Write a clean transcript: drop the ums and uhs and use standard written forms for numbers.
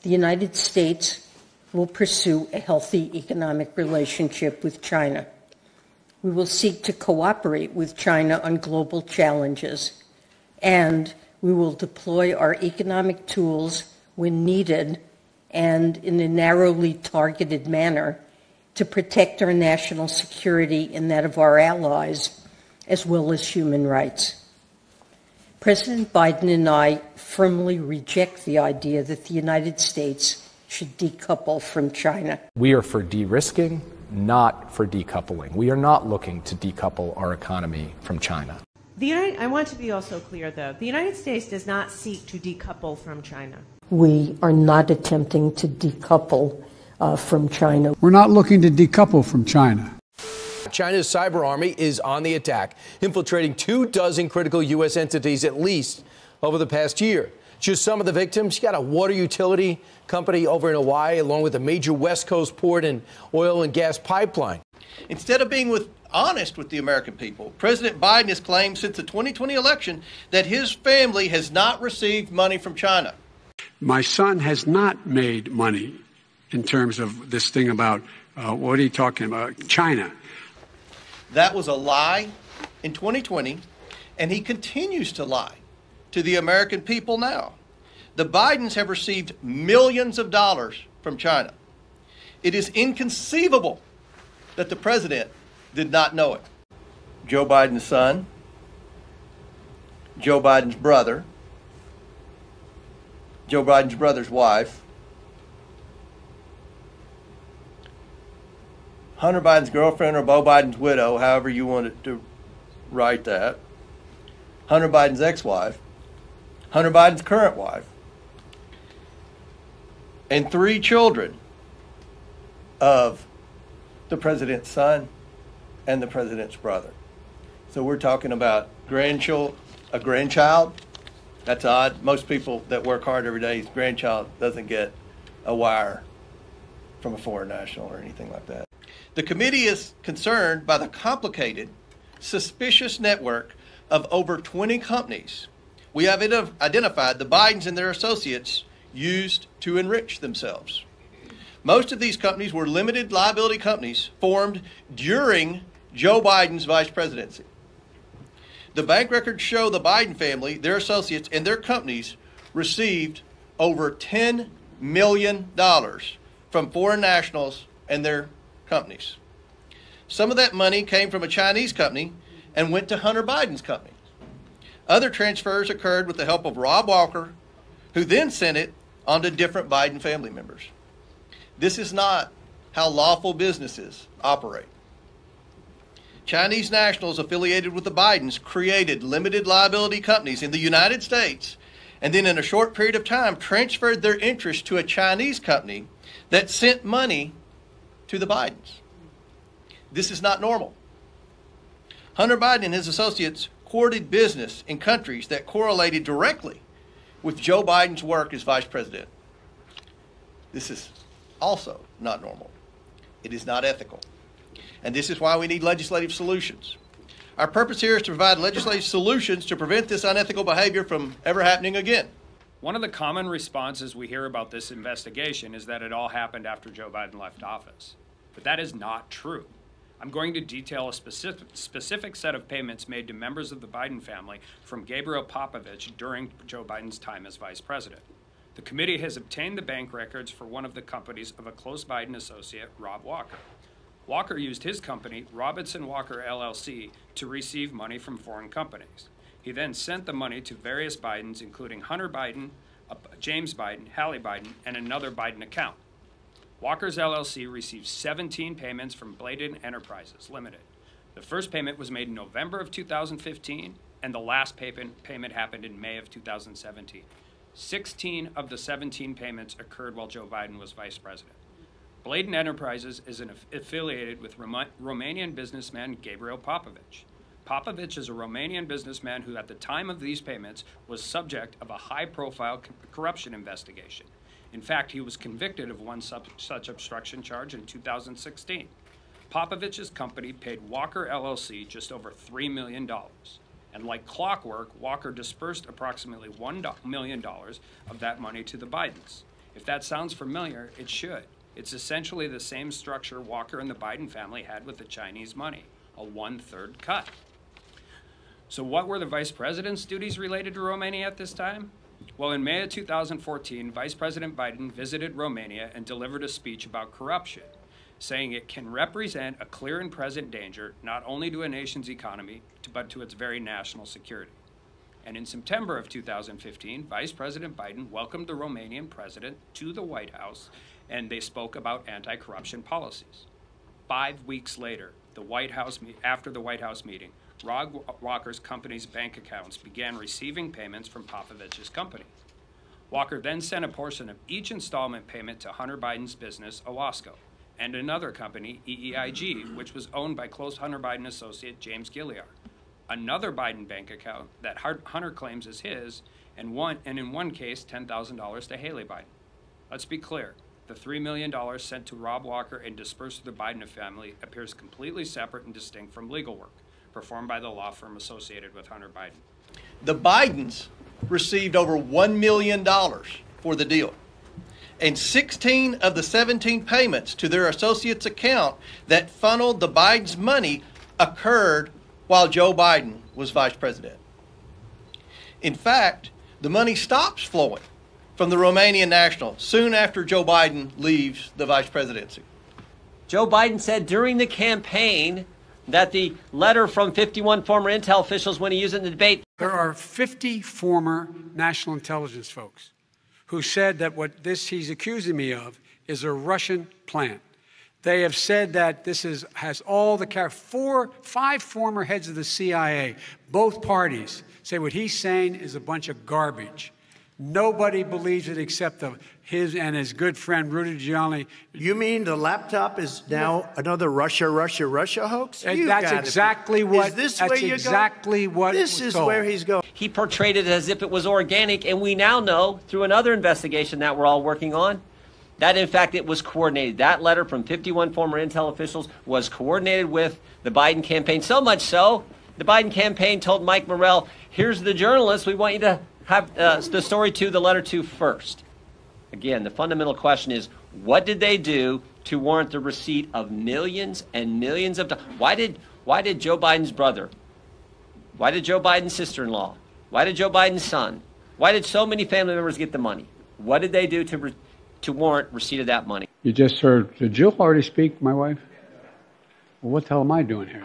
The United States will pursue a healthy economic relationship with China. We will seek to cooperate with China on global challenges, and we will deploy our economic tools when needed and in a narrowly targeted manner to protect our national security and that of our allies, as well as human rights. President Biden and I firmly reject the idea that the United States should decouple from China. We are for de-risking, not for decoupling. We are not looking to decouple our economy from China. I want to be also clear, though. The United States does not seek to decouple from China. We are not attempting to decouple from China. We're not looking to decouple from China. China's cyber army is on the attack, infiltrating 24 critical U.S. entities at least over the past year. Just some of the victims: you got a water utility company over in Hawaii, along with a major West Coast port and oil and gas pipeline. Instead of being honest with the American people, President Biden has claimed since the 2020 election that his family has not received money from China. My son has not made money in terms of this thing about, what are you talking about, China? That was a lie in 2020, and he continues to lie to the American people now. The Bidens have received millions of dollars from China. It is inconceivable that the president did not know it. Joe Biden's son, Joe Biden's brother, Joe Biden's brother's wife, Hunter Biden's girlfriend or Beau Biden's widow, however you wanted to write that, Hunter Biden's ex-wife, Hunter Biden's current wife, and 3 children of the president's son and the president's brother. So we're talking about a grandchild. That's odd. Most people that work hard every day's grandchild doesn't get a wire from a foreign national or anything like that. The committee is concerned by the complicated, suspicious network of over 20 companies we have identified the Bidens and their associates used to enrich themselves. Most of these companies were limited liability companies formed during Joe Biden's vice presidency. The bank records show the Biden family, their associates, and their companies received over $10 million from foreign nationals and their companies. Some of that money came from a Chinese company and went to Hunter Biden's company. Other transfers occurred with the help of Rob Walker, who then sent it on to different Biden family members. This is not how lawful businesses operate. Chinese nationals affiliated with the Bidens created limited liability companies in the United States, and then in a short period of time transferred their interest to a Chinese company that sent money to the Bidens. This is not normal. Hunter Biden and his associates courted business in countries that correlated directly with Joe Biden's work as vice president. This is also not normal. It is not ethical. And this is why we need legislative solutions. Our purpose here is to provide legislative solutions to prevent this unethical behavior from ever happening again. One of the common responses we hear about this investigation is that it all happened after Joe Biden left office. But that is not true. I'm going to detail a specific set of payments made to members of the Biden family from Gabriel Popovich during Joe Biden's time as vice president. The committee has obtained the bank records for one of the companies of a close Biden associate, Rob Walker. Walker used his company, Robinson Walker LLC, to receive money from foreign companies. He then sent the money to various Bidens, including Hunter Biden, James Biden, Hallie Biden, and another Biden account. Walker's LLC received 17 payments from Bladen Enterprises Limited. The first payment was made in November of 2015, and the last payment happened in May of 2017. 16 of the 17 payments occurred while Joe Biden was vice president. Bladen Enterprises is affiliated with Romanian businessman Gabriel Popovich. Popovich is a Romanian businessman who, at the time of these payments, was subject of a high-profile corruption investigation. In fact, he was convicted of one such obstruction charge in 2016. Popovich's company paid Walker LLC just over $3 million. And like clockwork, Walker dispersed approximately $1 million of that money to the Bidens. If that sounds familiar, it should. It's essentially the same structure Walker and the Biden family had with the Chinese money, a 1/3 cut. So what were the vice president's duties related to Romania at this time? Well, in May of 2014, Vice President Biden visited Romania and delivered a speech about corruption, saying it can represent a clear and present danger not only to a nation's economy, but to its very national security. And in September of 2015, Vice President Biden welcomed the Romanian president to the White House, and they spoke about anti-corruption policies. 5 weeks later, after the White House meeting, Rod Walker's company's bank accounts began receiving payments from Popovich's company. Walker then sent a portion of each installment payment to Hunter Biden's business, Owasco, and another company, EEIG, which was owned by close Hunter Biden associate James Gilliar. Another Biden bank account that Hunter claims is his, and in one case, $10,000 to Haley Biden. Let's be clear. The $3 million sent to Rob Walker and dispersed to the Biden family appears completely separate and distinct from legal work performed by the law firm associated with Hunter Biden. The Bidens received over $1 million for the deal. And 16 of the 17 payments to their associates' account that funneled the Biden's money occurred while Joe Biden was vice president. In fact, the money stops flowing from the Romanian national soon after Joe Biden leaves the vice presidency. Joe Biden said during the campaign that the letter from 51 former intel officials, when he used it in the debate. There are 50 former national intelligence folks who said that what he's accusing me of is a Russian plant. They have said that this has all the five former heads of the CIA, both parties, say what he's saying is a bunch of garbage. Nobody believes it except his and his good friend Rudy Giuliani. You mean the laptop is now another Russia hoax? That's exactly what. Is this that's where you're exactly going? what. This is where he's going. He portrayed it as if it was organic, and we now know through another investigation that we're all working on that in fact it was coordinated. That letter from 51 former intel officials was coordinated with the Biden campaign. So much so, the Biden campaign told Mike Morrell, "Here's the journalist we want you to have the story to, the letter to first." Again, the fundamental question is, what did they do to warrant the receipt of millions and millions of dollars? Why did Joe Biden's brother, why did Joe Biden's sister-in-law, why did Joe Biden's son, why did so many family members get the money? What did they do to warrant receipt of that money? You just heard. Did Jill already speak, my wife? Well, what the hell am I doing here?